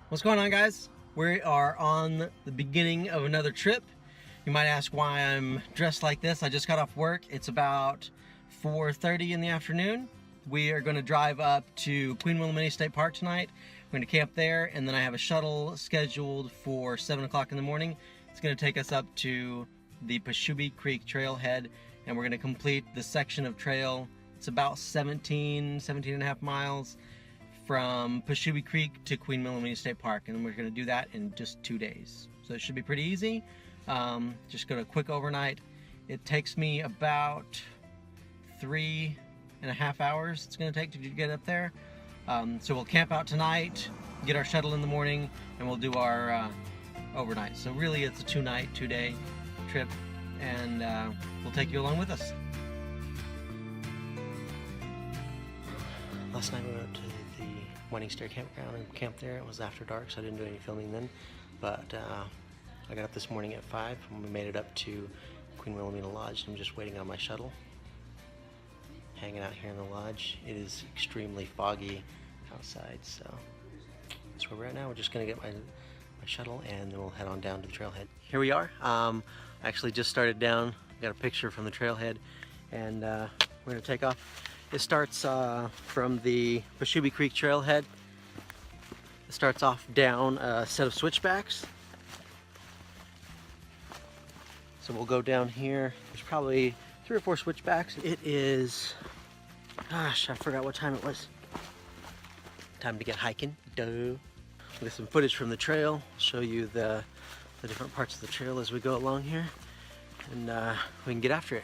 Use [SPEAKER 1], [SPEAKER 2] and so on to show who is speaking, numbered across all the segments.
[SPEAKER 1] What's going on, guys? We are on the beginning of another trip. You might ask why I'm dressed like this. I just got off work. It's about 4:30 in the afternoon. We are going to drive up to Queen Wilhelmina State Park tonight. We're going to camp there, and then I have a shuttle scheduled for 7 o'clock in the morning. It's going to take us up to the Pashubbe Creek trailhead, and we're going to complete the section of trail. It's about 17 and a half miles from Pashubbe Creek to Queen Wilhelmina State Park, and we're going to do that in just 2 days. So it should be pretty easy. Just go to a quick overnight. It takes me about 3.5 hours it's going to take to get up there. So we'll camp out tonight, get our shuttle in the morning, and we'll do our overnight. So really it's a 2-night, 2-day trip, and we'll take you along with us. Last night we went to the Morning Star campground and camped there. It was after dark, so I didn't do any filming then. But I got up this morning at 5 and we made it up to Queen Wilhelmina Lodge. I'm just waiting on my shuttle. Hanging out here in the lodge. It is extremely foggy outside, so that's where we're at now. We're just gonna get my shuttle and then we'll head on down to the trailhead. Here we are. I actually just started down. Got a picture from the trailhead, and we're gonna take off. It starts from the Pashubbe Creek trailhead. It starts off down a set of switchbacks. So we'll go down here. There's probably 3 or 4 switchbacks. It is, gosh, I forgot what time it was. Time to get hiking. Duh. We'll get some footage from the trail. Show you the different parts of the trail as we go along here, and we can get after it.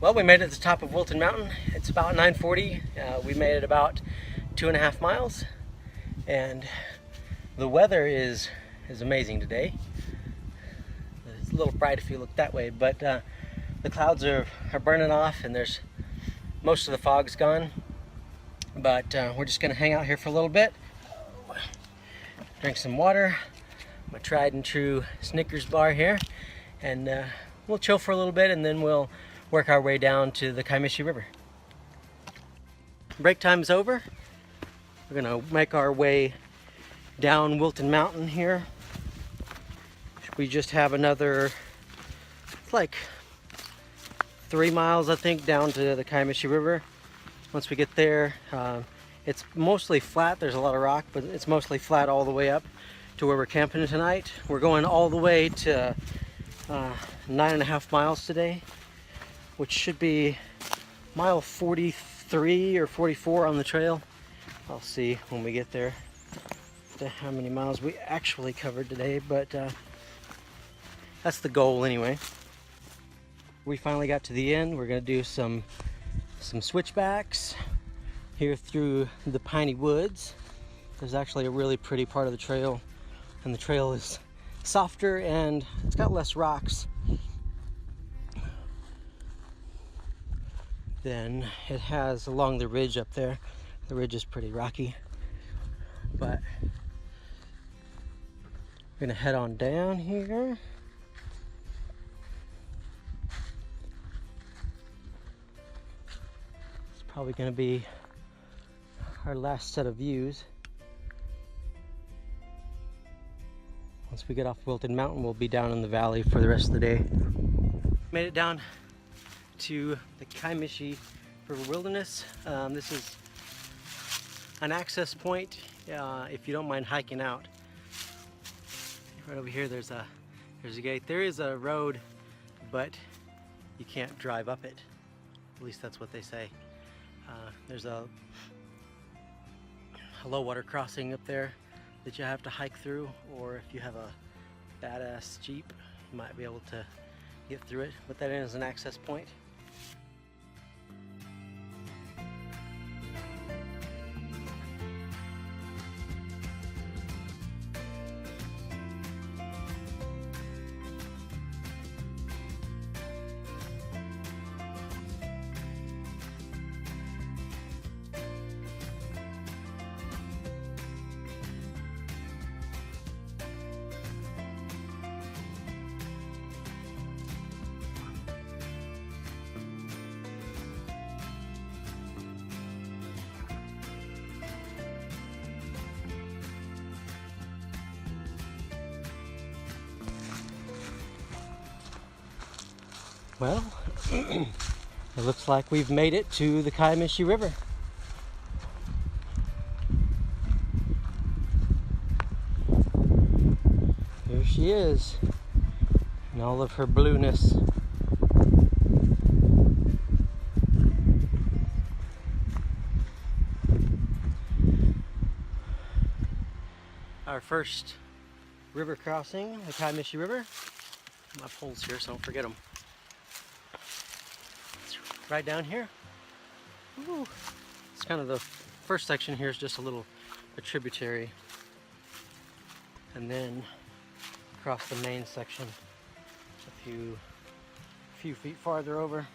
[SPEAKER 1] Well, we made it to the top of Wilton Mountain. It's about 9:40. We made it about 2.5 miles, and the weather is amazing today. It's a little bright if you look that way, but the clouds are burning off, and there's most of the fog's gone. But we're just gonna hang out here for a little bit, drink some water, my tried and true Snickers bar here, and we'll chill for a little bit, and then we'll work our way down to the Kiamichi River. Break time's over. We're gonna make our way down Wilton Mountain here. We just have another, it's like 3 miles, I think, down to the Kiamichi River. Once we get there, it's mostly flat. There's a lot of rock, but it's mostly flat all the way up to where we're camping tonight. We're going all the way to 9.5 miles today, which should be mile 43 or 44 on the trail. I'll see when we get there how many miles we actually covered today, but that's the goal anyway. We finally got to the end. We're gonna do some switchbacks here through the piney woods. There's actually a really pretty part of the trail, and the trail is softer and it's got less rocks than it has along the ridge up there. The ridge is pretty rocky, but we're gonna head on down here. It's probably gonna be our last set of views. Once we get off Wilton Mountain, we'll be down in the valley for the rest of the day. Made it down to the Kiamichi River Wilderness. This is an access point if you don't mind hiking out. Right over here there's a gate. There is a road, but you can't drive up it. At least that's what they say. There's a low water crossing up there that you have to hike through, or if you have a badass Jeep, you might be able to get through it. But that is an access point. Well, it looks like we've made it to the Kiamichi River. Here she is, in all of her blueness. Our first river crossing, the Kiamichi River. My pole's here, so don't forget them. Right down here. Ooh. It's kind of the first section here is just a tributary, and then across the main section a few feet farther over.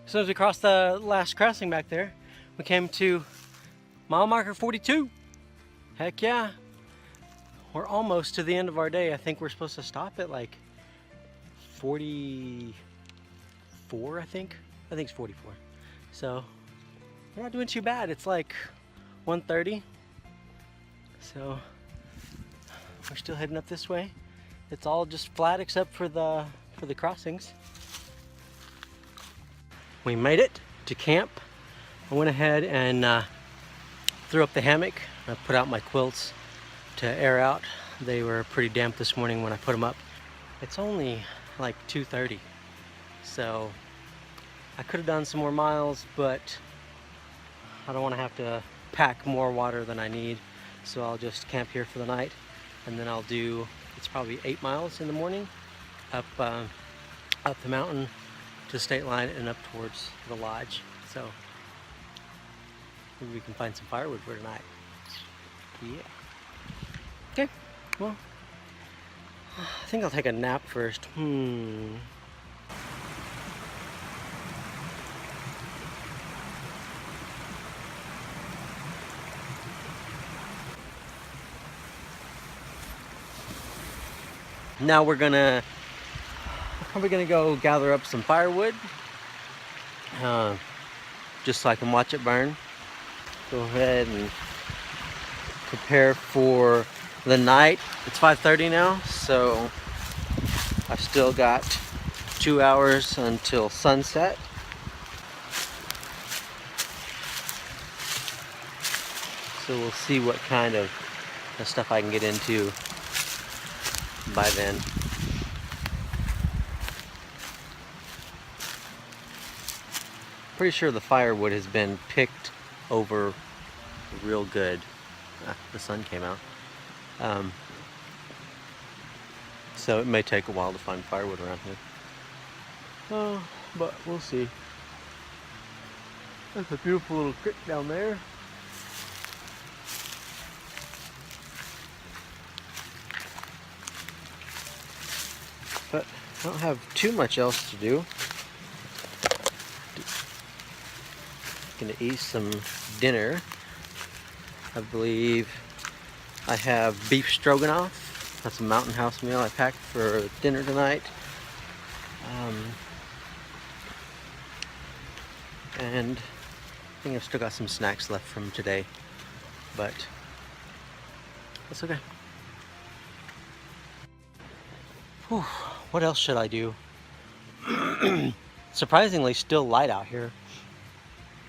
[SPEAKER 1] As soon as we crossed the last crossing back there, we came to mile marker 42. Heck yeah. We're almost to the end of our day. I think we're supposed to stop at like 44, I think. I think it's 44. So we're not doing too bad. It's like 1:30. So we're still heading up this way. It's all just flat except for the crossings. We made it to camp. I went ahead and threw up the hammock. I put out my quilts to air out. They were pretty damp this morning when I put them up. It's only like 2:30, so I could have done some more miles, but I don't want to have to pack more water than I need, so I'll just camp here for the night, and then I'll do, it's probably 8 miles in the morning up the mountain to the state line and up towards the lodge. So maybe we can find some firewood for tonight. Yeah. Okay, well, I think I'll take a nap first. Now we're probably gonna go gather up some firewood, just so I can watch it burn. Go ahead and prepare for the night. It's 5:30 now, so I've still got 2 hours until sunset. So we'll see what kind of stuff I can get into by then. Pretty sure the firewood has been picked over real good. The sun came out. So it may take a while to find firewood around here. Oh, but we'll see. That's a beautiful little creek down there. But I don't have too much else to do. Gonna eat some dinner. I believe I have beef stroganoff. That's a Mountain House meal I packed for dinner tonight. And I think I've still got some snacks left from today, but that's okay. Whew, what else should I do? surprisingly still light out here.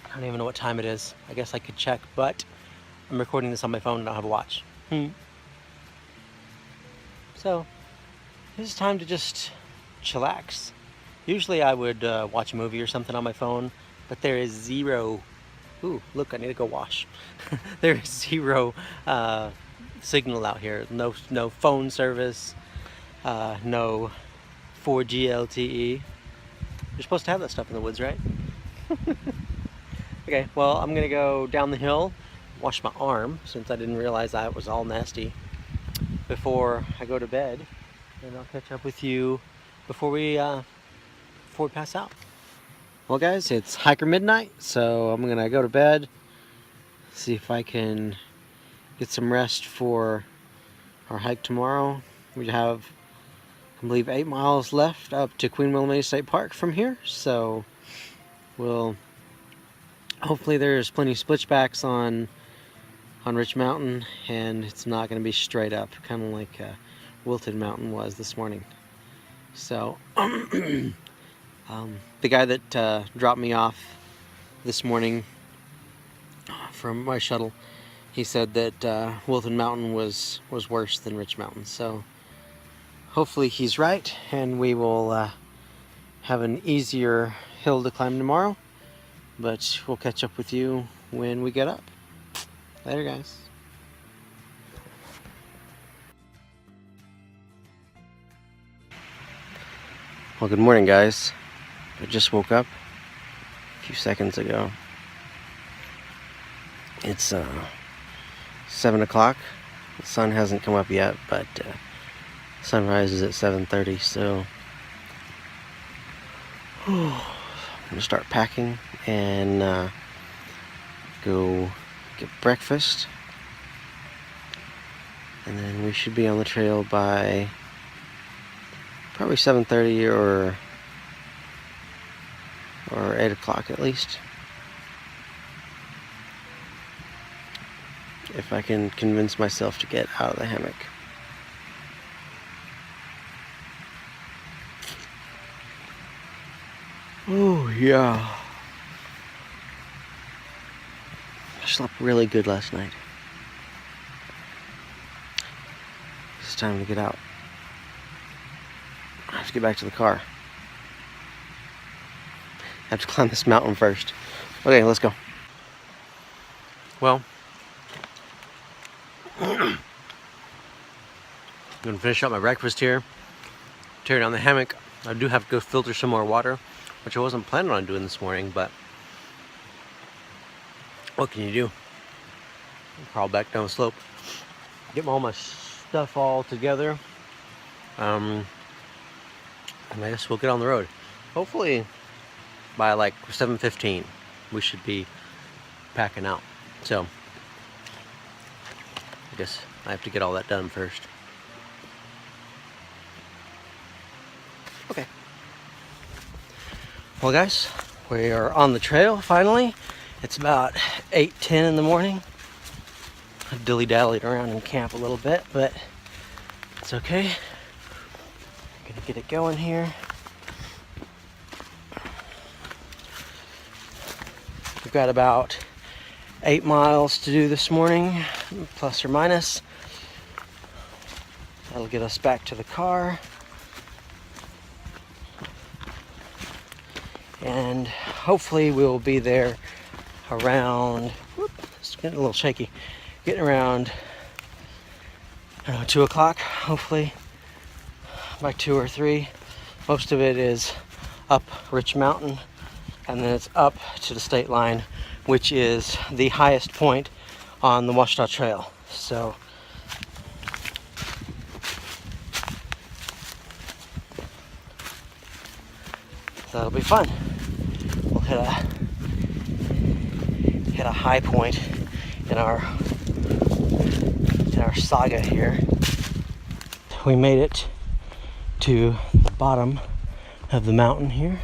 [SPEAKER 1] I don't even know what time it is. I guess I could check, but I'm recording this on my phone and I don't have a watch. So, this is time to just chillax. Usually I would watch a movie or something on my phone, but there is zero... Ooh, look, I need to go wash. There is zero signal out here. No phone service, no 4G LTE. You're supposed to have that stuff in the woods, right? Okay, well, I'm gonna go down the hill, wash my arm, since I didn't realize that was all nasty, before I go to bed, and I'll catch up with you before we pass out. Well guys, it's hiker midnight, so I'm gonna go to bed, see if I can get some rest for our hike tomorrow. We have, I believe, 8 miles left up to Queen Wilhelmina State Park from here, so we'll hopefully there's plenty of splitchbacks on Rich Mountain, and it's not going to be straight up, kind of like Wilton Mountain was this morning. So the guy that dropped me off this morning from my shuttle, he said that Wilton Mountain was worse than Rich Mountain. So hopefully he's right, and we will have an easier hill to climb tomorrow. But we'll catch up with you when we get up. Later, guys. Well, good morning, guys. I just woke up a few seconds ago. It's 7 o'clock. The sun hasn't come up yet, but sunrise is at 7:30, so I'm gonna start packing and go get breakfast, and then we should be on the trail by probably 7:30 or 8 o'clock at least, if I can convince myself to get out of the hammock. Oh yeah, I slept really good last night. It's time to get out. I have to get back to the car. I have to climb this mountain first. Okay, let's go. Well, I'm gonna finish up my breakfast here, tear down the hammock. I do have to go filter some more water, which I wasn't planning on doing this morning, but what can you do? Crawl back down the slope, get all my stuff all together, and I guess we'll get on the road. Hopefully by like 7:15 we should be packing out. So I guess I have to get all that done first. Okay. Well guys, we are on the trail finally. It's about 8:10 in the morning. I dilly-dallied around in camp a little bit, but it's okay. Gonna get it going here. We've got about 8 miles to do this morning, plus or minus. That'll get us back to the car. And hopefully we'll be there around, it's getting a little shaky, getting around, I don't know, 2 o'clock, hopefully, by 2 or 3. Most of it is up Rich Mountain, and then it's up to the state line, which is the highest point on the Ouachita Trail. So that'll be fun. We'll hit a high point in our saga here. We made it to the bottom of the mountain here.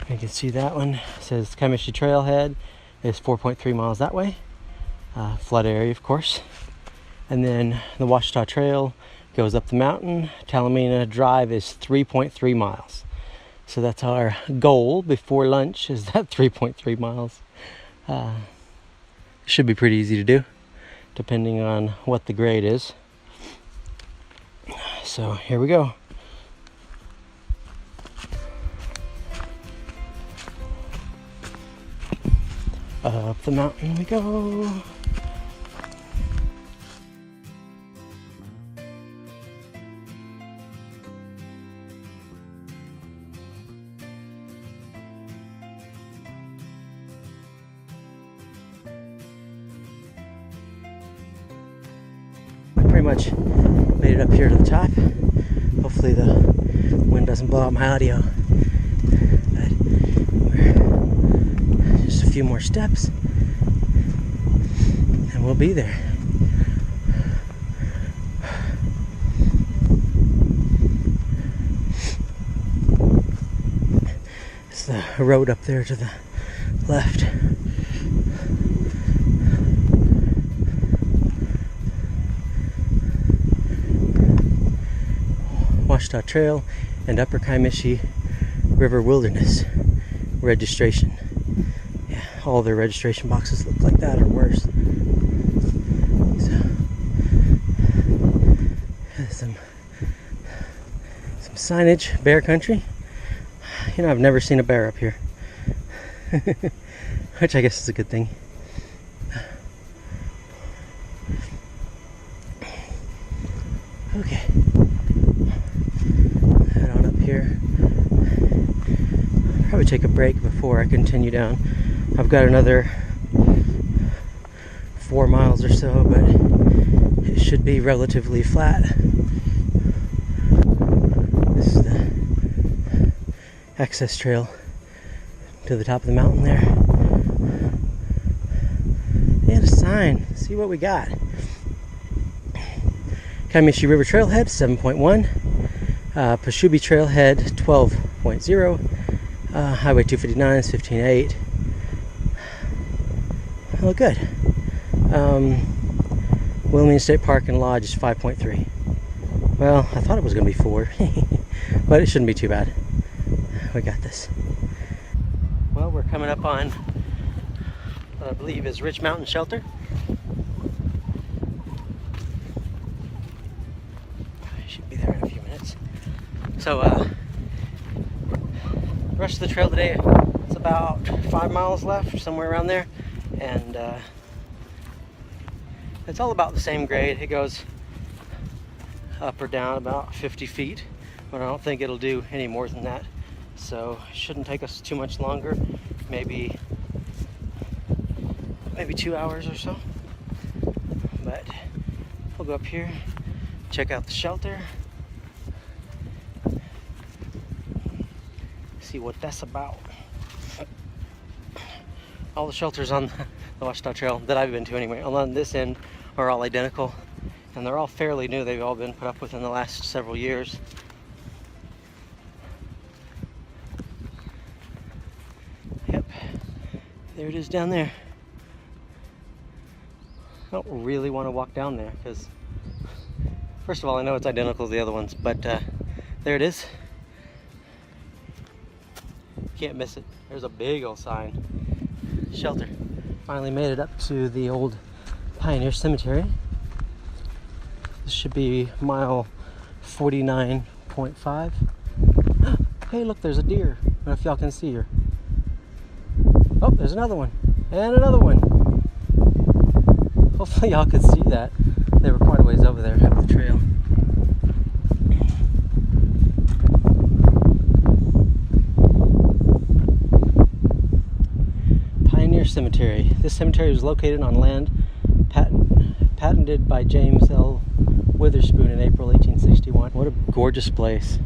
[SPEAKER 1] You can see that one. It says Kiamichi Trailhead is 4.3 miles that way. Flood area, of course. And then the Ouachita Trail goes up the mountain. Talamina Drive is 3.3 miles. So that's our goal before lunch, is that 3.3 miles. Should be pretty easy to do, depending on what the grade is. So here we go. Up the mountain we go. Pretty much made it up here to the top. Hopefully the wind doesn't blow out my audio. But we're just a few more steps and we'll be there. It's the road up there to the left. Ouachita Trail and Upper Kiamichi River Wilderness registration. Yeah, all their registration boxes look like that or worse. So, some signage, bear country. You know, I've never seen a bear up here, which I guess is a good thing. Okay. Here. Probably take a break before I continue down. I've got another 4 miles or so, but it should be relatively flat. This is the access trail to the top of the mountain there. And a sign. See what we got. Kiamichi River Trailhead 7.1. Pashubbe Trailhead 12.0, Highway 259 is 15.8. Oh, good. Wilhelmina State Park and Lodge is 5.3. Well, I thought it was going to be 4, but it shouldn't be too bad. We got this. Well, we're coming up on what I believe is Ridge Mountain Shelter. I should be there in a few minutes. So, the rest of the trail today, it's about 5 miles left, somewhere around there, and it's all about the same grade. It goes up or down about 50 feet, but I don't think it'll do any more than that, so it shouldn't take us too much longer, maybe 2 hours or so. But we'll go up here, check out the shelter, see what that's about. All the shelters on the Ouachita Trail that I've been to anyway, on this end, are all identical, and they're all fairly new. They've all been put up within the last several years. Yep, there it is down there. I don't really want to walk down there because, first of all, I know it's identical to the other ones, but there it is. Can't miss it. There's a big old sign. Shelter. Finally made it up to the old Pioneer Cemetery. This should be mile 49.5. Hey, look, there's a deer. I don't know if y'all can see her. Oh, there's another one. And another one. Hopefully y'all could see that. They were quite a ways over there up the trail. Cemetery. This cemetery was located on land patented by James L. Witherspoon in April 1861. What a gorgeous place.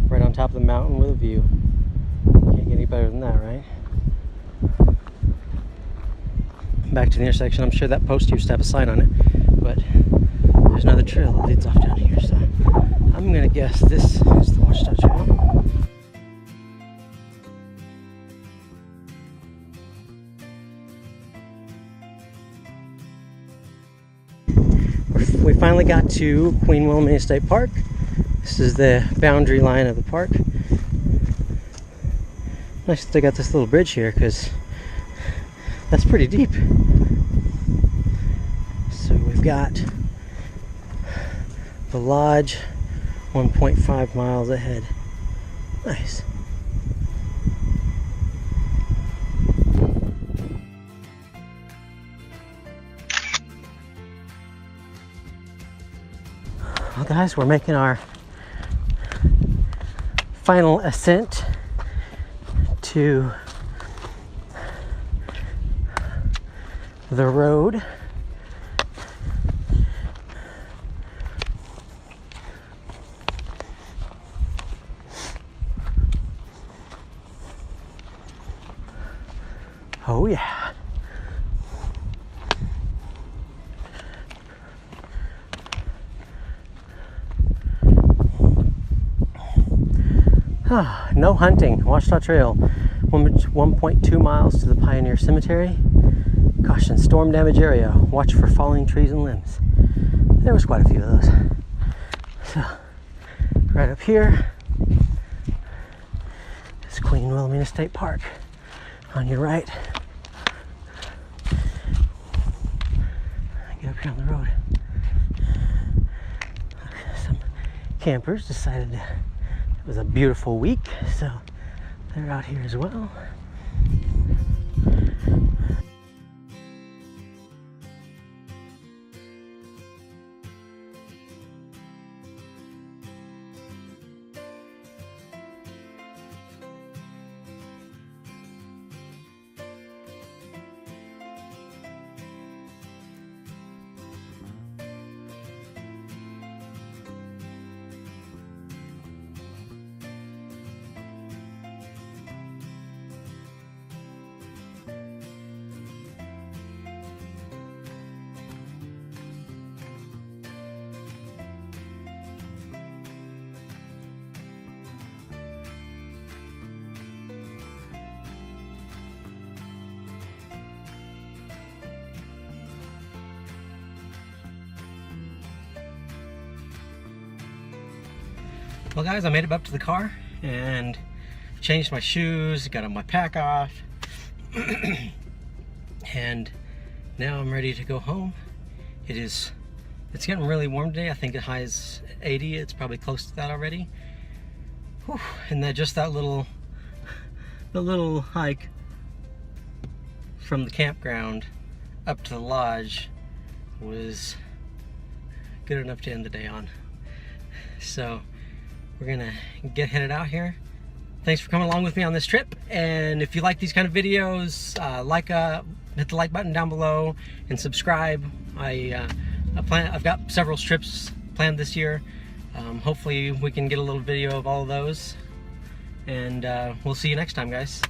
[SPEAKER 1] Right on top of the mountain with a view. Can't get any better than that, right? Back to the intersection. I'm sure that post used to have a sign on it, but there's another trail that leads off down here, so I'm gonna guess this is the Ouachita Trail. We finally got to Queen Wilhelmina State Park. This is the boundary line of the park. Nice that they got this little bridge here, because that's pretty deep. So we've got the lodge 1.5 miles ahead. Nice. Well guys, we're making our final ascent to the road. Oh yeah. No hunting. Ouachita Trail, 1.2 miles to the Pioneer Cemetery. Caution, storm damage area. Watch for falling trees and limbs. There was quite a few of those. So, right up here is Queen Wilhelmina State Park. On your right. Get up here on the road. Some campers decided it was a beautiful week, so they're out here as well. Well guys, I made it up to the car and changed my shoes, got my pack off, and now I'm ready to go home. It's getting really warm today. I think the high is 80. It's probably close to that already. Whew. And the little hike from the campground up to the lodge was good enough to end the day on. So we're gonna get headed out here. Thanks for coming along with me on this trip, and if you like these kind of videos, hit the like button down below and subscribe. I've got several trips planned this year. Hopefully we can get a little video of all of those, and we'll see you next time, guys.